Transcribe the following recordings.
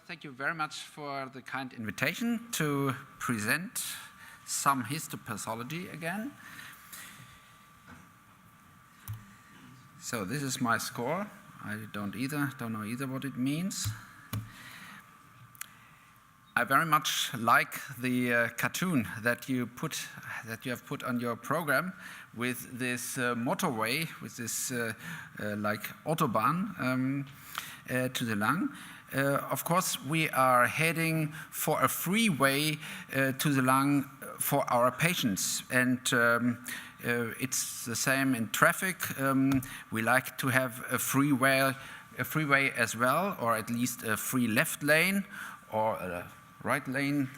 thank you very much for the kind invitation to present some histopathology again. So this is my score. I don't know either what it means. I very much like the cartoon that you have put on your program with this motorway, with this like Autobahn to the Lange. Of course, we are heading for a freeway to the Lange for our patients, and it's the same in traffic. We like to have a freeway as well, or at least a free left lane or a right lane,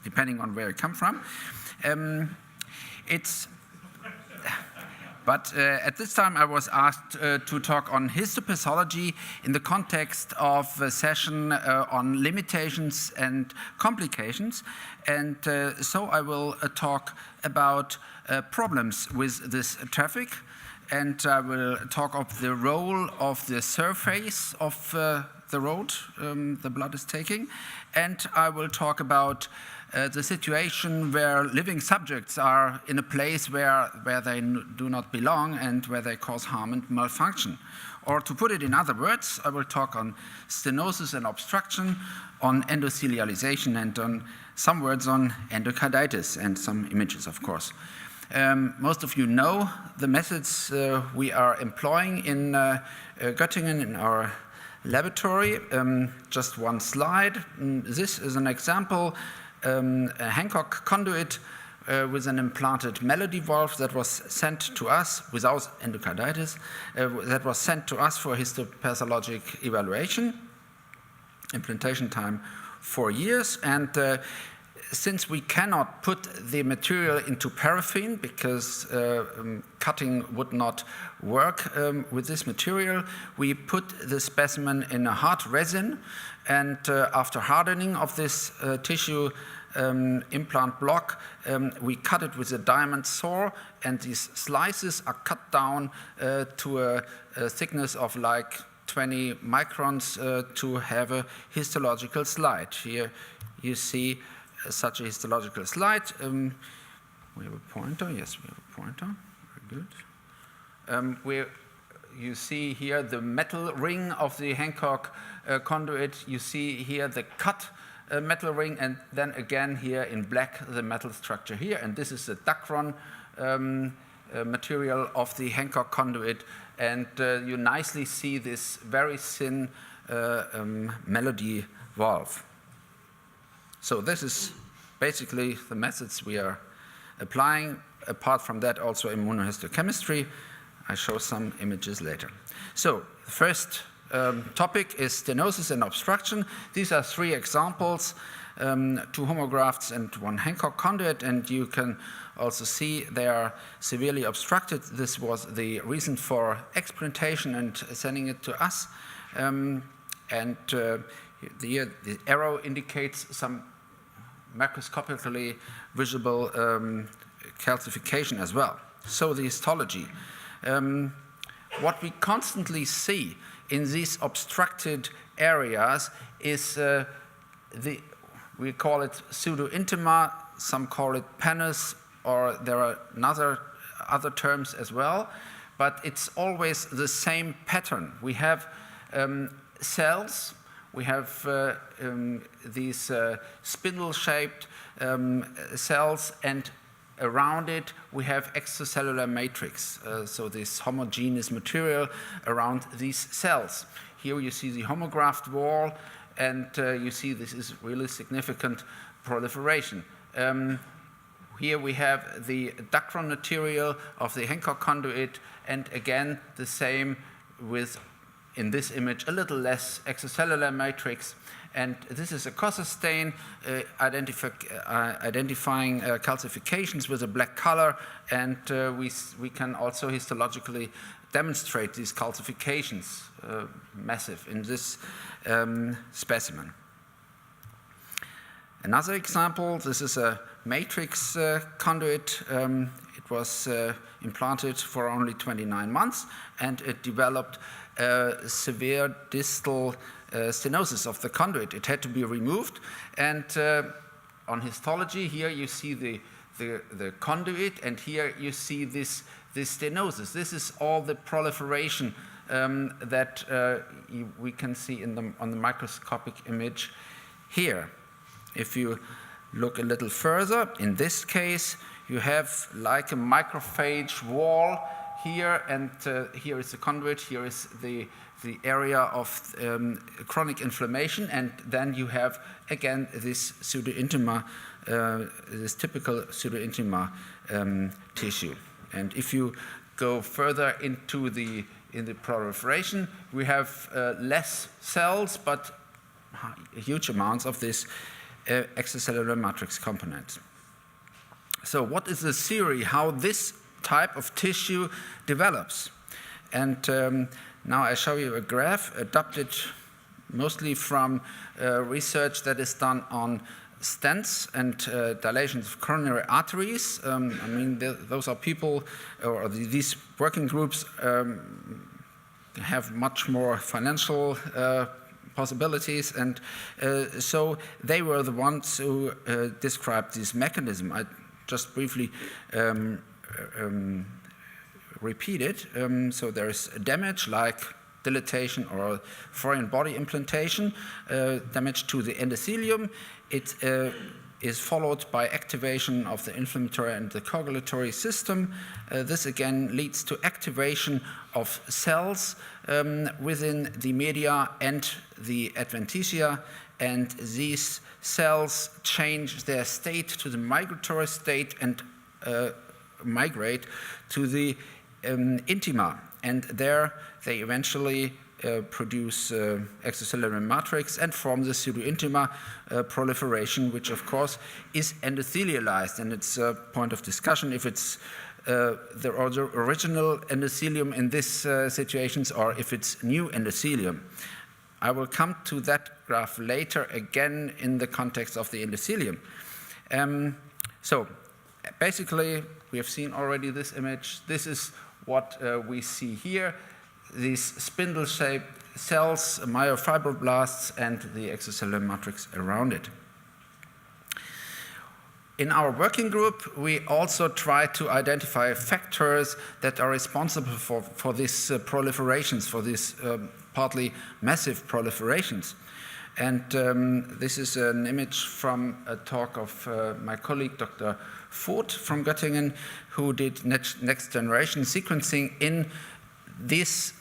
depending on where you come from. But at this time, I was asked to talk on histopathology in the context of a session on limitations and complications. And so I will talk about problems with this traffic. And I will talk of the role of the surface of the road the blood is taking. And I will talk about the situation where living subjects are in a place where they do not belong and where they cause harm and malfunction. Or to put it in other words, I will talk on stenosis and obstruction, on endothelialization, and on some words on endocarditis, and some images, of course. Most of you know the methods we are employing in Göttingen in our laboratory. Just one slide. This is an example, a Hancock conduit with an implanted melody valve that was sent to us without endocarditis, that was sent to us for histopathologic evaluation. Implantation time 4 years, and since we cannot put the material into paraffin because cutting would not work with this material, we put the specimen in a hard resin, and after hardening of this tissue implant block, we cut it with a diamond saw, and these slices are cut down to a thickness of like 20 microns to have a histological slide. Here you see such a histological slide. We have a pointer. Yes, we have a pointer. Very good. You see here the metal ring of the Hancock conduit. You see here the cut metal ring, and then again here in black the metal structure here. And this is the Dacron material of the Hancock conduit. And you nicely see this very thin melody valve. So this is basically the methods we are applying. Apart from that, also immunohistochemistry. I show some images later. So the first topic is stenosis and obstruction. These are 3 examples, 2 homografts and 1 Hancock conduit, and you can also see they are severely obstructed. This was the reason for explantation and sending it to us. The arrow indicates some macroscopically visible calcification as well. So the histology. What we constantly see in these obstructed areas is we call it pseudointima, some call it pannus, or there are other terms as well, but it's always the same pattern. We have cells. We have these spindle-shaped cells, and around it we have extracellular matrix, so this homogeneous material around these cells. Here you see the homograft wall, and you see this is really significant proliferation. Here we have the Dacron material of the Hancock conduit, and again the same with, in this image, a little less extracellular matrix. And this is a Cossa stain identifying calcifications with a black color, and we can also histologically demonstrate these calcifications, massive, in this specimen. Another example, this is a matrix conduit. It was implanted for only 29 months, and it developed severe distal stenosis of the conduit. It had to be removed, and on histology, here you see the conduit, and here you see this stenosis. This is all the proliferation that we can see on the microscopic image here. If you look a little further, in this case, you have like a microphage wall here, and here is the conduit, here is the area of chronic inflammation, and then you have again this pseudointima, this typical pseudointima tissue. And if you go further into the proliferation, we have less cells, but huge amounts of this extracellular matrix component. So what is the theory how this type of tissue develops? And now I show you a graph adapted mostly from research that is done on stents and dilations of coronary arteries. I mean, those are people, or these working groups have much more financial possibilities, and so they were the ones who described this mechanism. I just briefly repeat it. So there is damage like dilatation or foreign body implantation, damage to the endothelium. It is followed by activation of the inflammatory and the coagulatory system. This again leads to activation of cells within the media and the adventitia, and these cells change their state to the migratory state and migrate to the intima, and there they eventually produce extracellular matrix and form the pseudointima proliferation, which of course is endothelialized, and it's a point of discussion if it's the original endothelium in these situations or if it's new endothelium. I will come to that graph later again in the context of the endothelium. So basically, we have seen already this image. This is what we see here. These spindle-shaped cells, myofibroblasts, and the extracellular matrix around it. In our working group, we also try to identify factors that are responsible for these proliferations, for these partly massive proliferations. And this is an image from a talk of my colleague, Dr. Vogt from Göttingen, who did next generation sequencing in this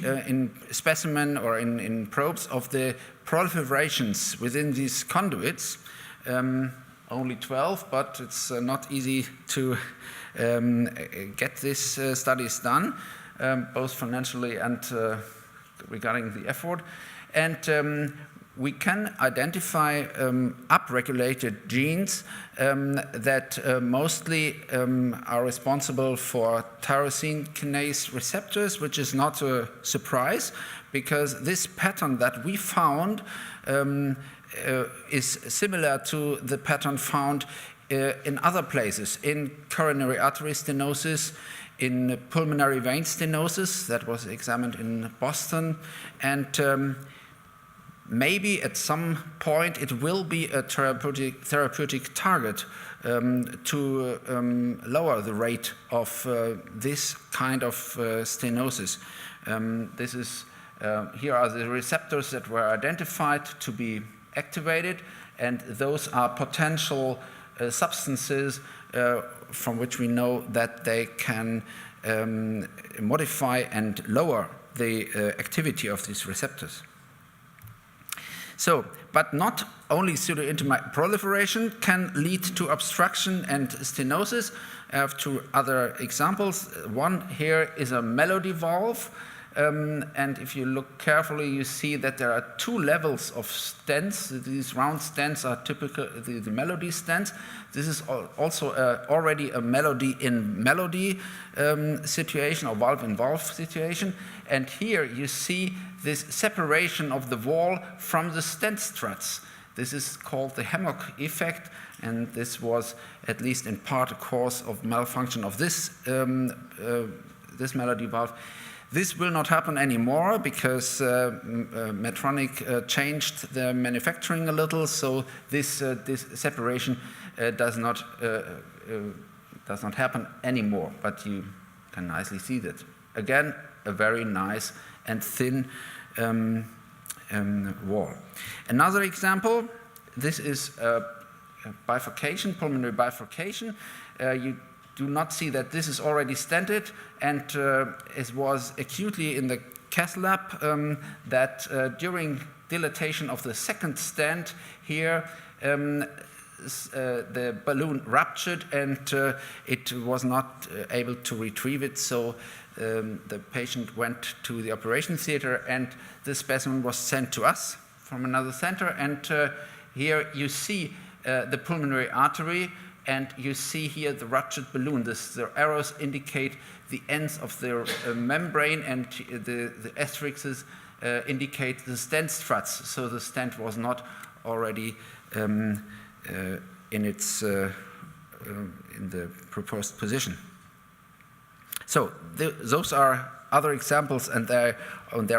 in specimen or in probes of the proliferations within these conduits. Only 12, but it's not easy to get these studies done, both financially and regarding the effort. And we can identify upregulated genes that mostly are responsible for tyrosine kinase receptors, which is not a surprise, because this pattern that we found is similar to the pattern found in other places, in coronary artery stenosis, in pulmonary vein stenosis that was examined in Boston, and maybe at some point it will be a therapeutic target to lower the rate of this kind of stenosis. This is here are the receptors that were identified to be activated, and those are potential substances from which we know that they can modify and lower the activity of these receptors. So, but not only pseudointima proliferation can lead to obstruction and stenosis. I have two other examples. One here is a melody valve. And if you look carefully, you see that there are two levels of stents. These round stents are typical, the melody stents. This is also already a melody in melody situation, or valve in valve situation. And here you see this separation of the wall from the stent struts. This is called the Hemic effect, and this was at least in part a cause of malfunction of this, this melody valve. This will not happen anymore because Medtronic changed the manufacturing a little, so this separation does not happen anymore. But you can nicely see that. Again, a very nice and thin wall. Another example. This is bifurcation, pulmonary bifurcation. You do not see that this is already stented, and it was acutely in the cath lab that during dilatation of the second stent here, the balloon ruptured and it was not able to retrieve it, so the patient went to the operation theater and the specimen was sent to us from another center, and here you see the pulmonary artery, and you see here the ruptured balloon. The arrows indicate the ends of the membrane, and the asterisks indicate the stent struts. So the stent was not already in the proposed position. So those are other examples, and there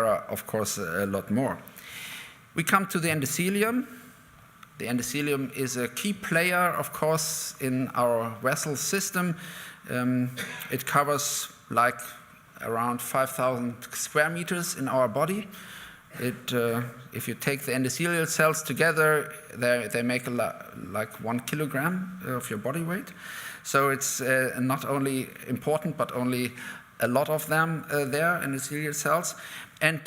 are, of course, a lot more. We come to the endothelium. The endothelium is a key player, of course, in our vessel system. It covers like around 5,000 square meters in our body. If you take the endothelial cells together, they make like 1 kilogram of your body weight. So it's not only important, but only a lot of them there, endothelial cells. And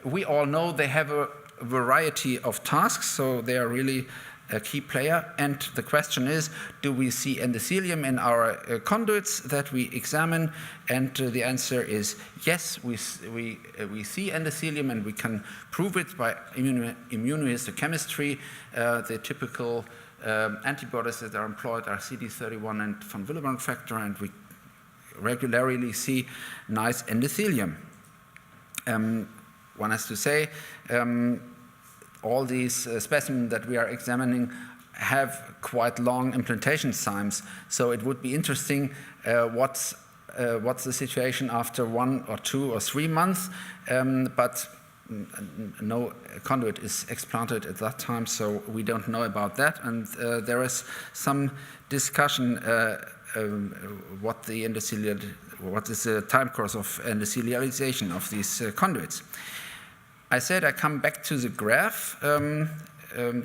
we all know they have a variety of tasks, so they are really a key player. And the question is, do we see endothelium in our conduits that we examine? And the answer is yes, we see endothelium, and we can prove it by immunohistochemistry. The typical antibodies that are employed are CD31 and von Willebrand factor, and we regularly see nice endothelium. One has to say, all these specimens that we are examining have quite long implantation times. So it would be interesting what's the situation after 1 or 2 or 3 months, but no conduit is explanted at that time, so we don't know about that. And there is some discussion what is the time course of endothelialization of these conduits. I said I come back to the graph, the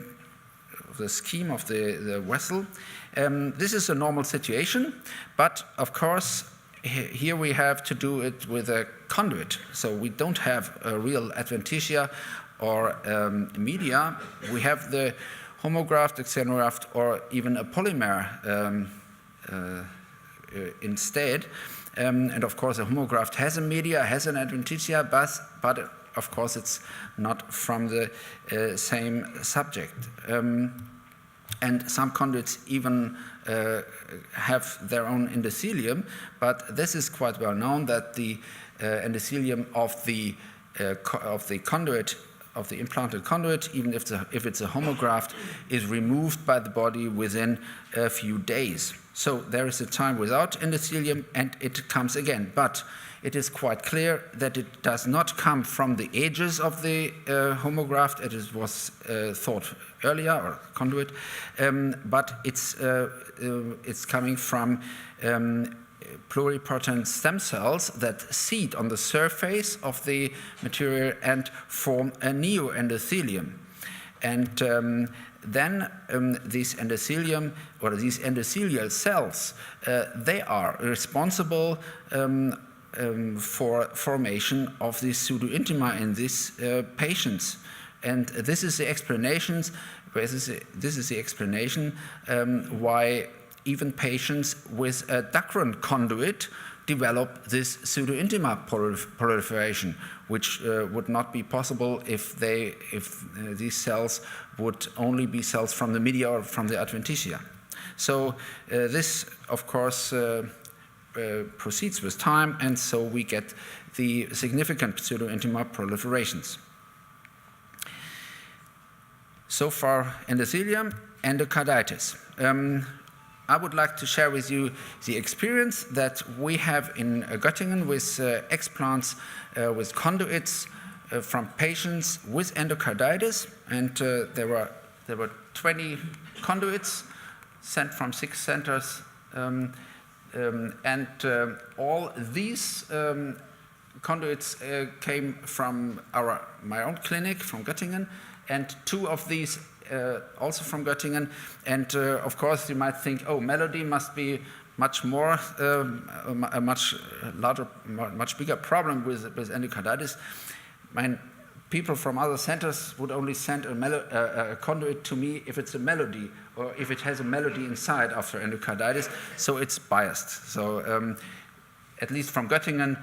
scheme of the vessel. This is a normal situation, but of course, here we have to do it with a conduit. So we don't have a real adventitia or media. We have the homograft, the xenograft, or even a polymer instead. And of course, a homograft has a media, has an adventitia, but of course, it's not from the same subject. And some conduits even have their own endothelium, but this is quite well known that the endothelium of the conduit, of the implanted conduit, even if it's a homograft, is removed by the body within a few days. So there is a time without endothelium, and it comes again. But it is quite clear that it does not come from the edges of the homograft, as it was thought earlier, or conduit, but it's coming from pluripotent stem cells that seed on the surface of the material and form a neoendothelium. And then these endothelium, or these endothelial cells, they are responsible for formation of the pseudointima in these patients. And this is the explanation why even patients with a Dacron conduit develop this pseudointima proliferation, which would not be possible if these cells would only be cells from the media or from the adventitia. So this, of course, proceeds with time, and so we get the significant pseudointima proliferations. So far, endothelium, endocarditis. I would like to share with you the experience that we have in Göttingen with explants with conduits from patients with endocarditis, and there were 20 conduits sent from 6 centers, and all these conduits came from my own clinic from Göttingen, and 2 of these also from Göttingen. And of course you might think, oh, melody must be much more, a much larger, much bigger problem with endocarditis. People from other centers would only send a conduit to me if it's a melody, or if it has a melody inside after endocarditis, so it's biased. So at least from Göttingen,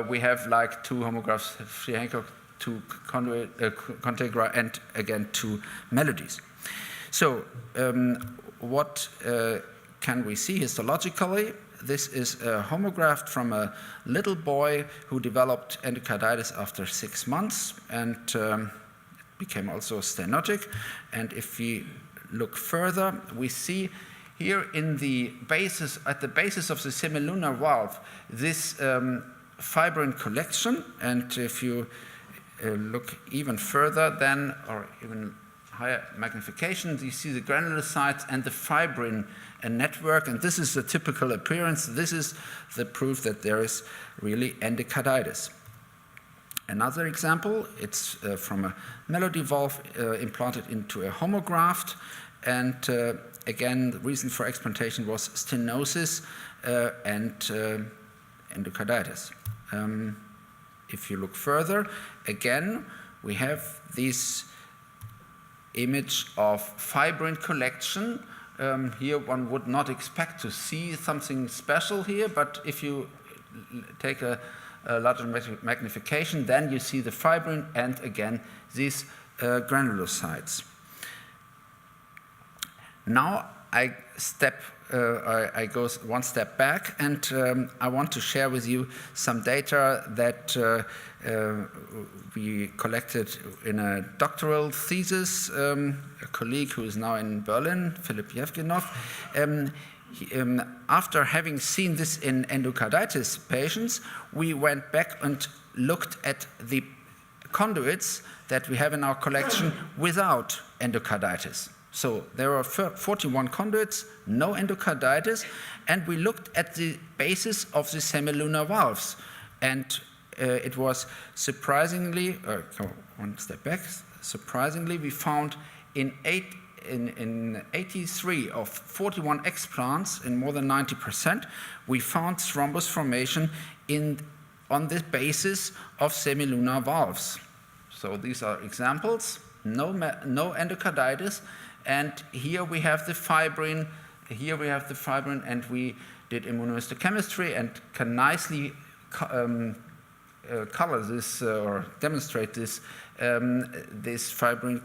we have like 2 homographs, 3 Hancock, 2 contegra, and again 2 melodies. So what can we see histologically? This is a homograph from a little boy who developed endocarditis after 6 months and became also stenotic. And if we look further, we see here in the basis, at the basis of the semilunar valve, this fibrin collection. And if you look even further then, or even higher magnification, you see the granulocytes and the fibrin network, and this is the typical appearance. This is the proof that there is really endocarditis. Another example, it's from a melody valve implanted into a homograft, and again, the reason for explantation was stenosis and endocarditis. If you look further, again, we have this image of fibrin collection. Here one would not expect to see something special here, but if you take a larger magnification, then you see the fibrin and again these granulocytes. Now I go one step back, and I want to share with you some data that we collected in a doctoral thesis. A colleague who is now in Berlin, Philip Yevgenov, after having seen this in endocarditis patients, we went back and looked at the conduits that we have in our collection without endocarditis. So there were 41 conduits, no endocarditis, and we looked at the basis of the semilunar valves. And it was surprisingly, go one step back, surprisingly we found in 83 of 41 explants, in more than 90%, we found thrombus formation on the basis of semilunar valves. So these are examples, no endocarditis. And here we have the fibrin, and we did immunohistochemistry and can nicely color this or demonstrate this, these fibrin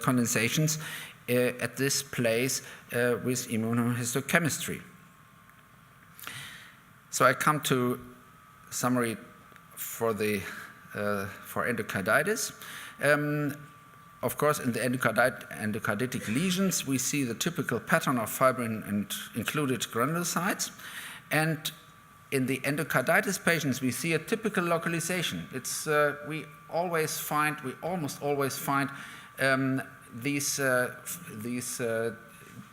condensations at this place with immunohistochemistry. So I come to summary for endocarditis. Of course, in the endocarditic lesions, we see the typical pattern of fibrin and included granulocytes. And in the endocarditis patients, we see a typical localization. It's we almost always find these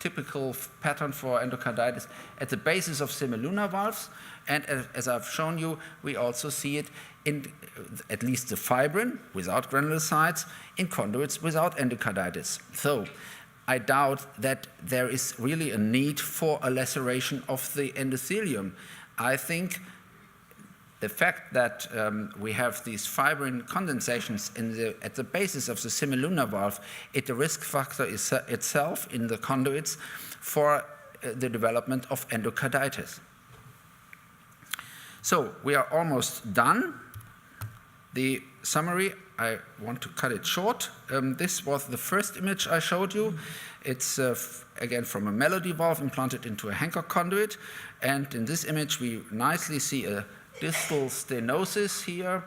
typical pattern for endocarditis at the basis of semilunar valves. And as I've shown you, we also see it in at least the fibrin without granulocytes, in conduits without endocarditis. So I doubt that there is really a need for a laceration of the endothelium. I think the fact that we have these fibrin condensations at the basis of the semilunar valve, it's a risk factor itself in the conduits for the development of endocarditis. So we are almost done. The summary, I want to cut it short. This was the first image I showed you. It's again from a melody valve implanted into a Hancock conduit. And in this image, we nicely see a distal stenosis here.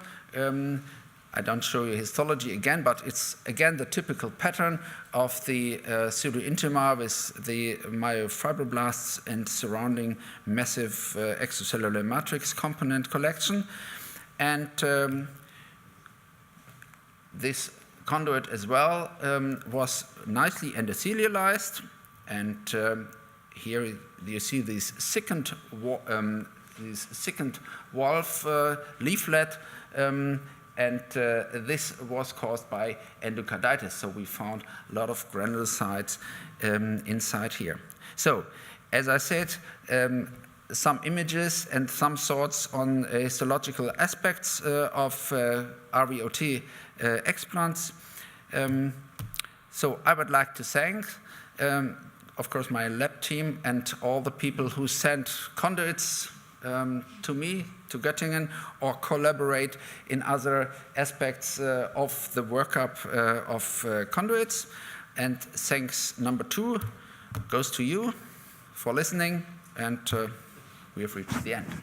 I don't show you histology again, but it's again the typical pattern of the pseudointima with the myofibroblasts and surrounding massive extracellular matrix component collection. And this conduit as well was nicely endothelialized. And here you see these thickened valve leaflet. And this was caused by endocarditis. So we found a lot of granulocytes inside here. So, as I said, some images and some thoughts on histological aspects of RVOT explants. So I would like to thank, of course, my lab team and all the people who sent conduits to me, to Göttingen, or collaborate in other aspects of the workup of conduits. And thanks number 2 goes to you for listening, and we have reached the end.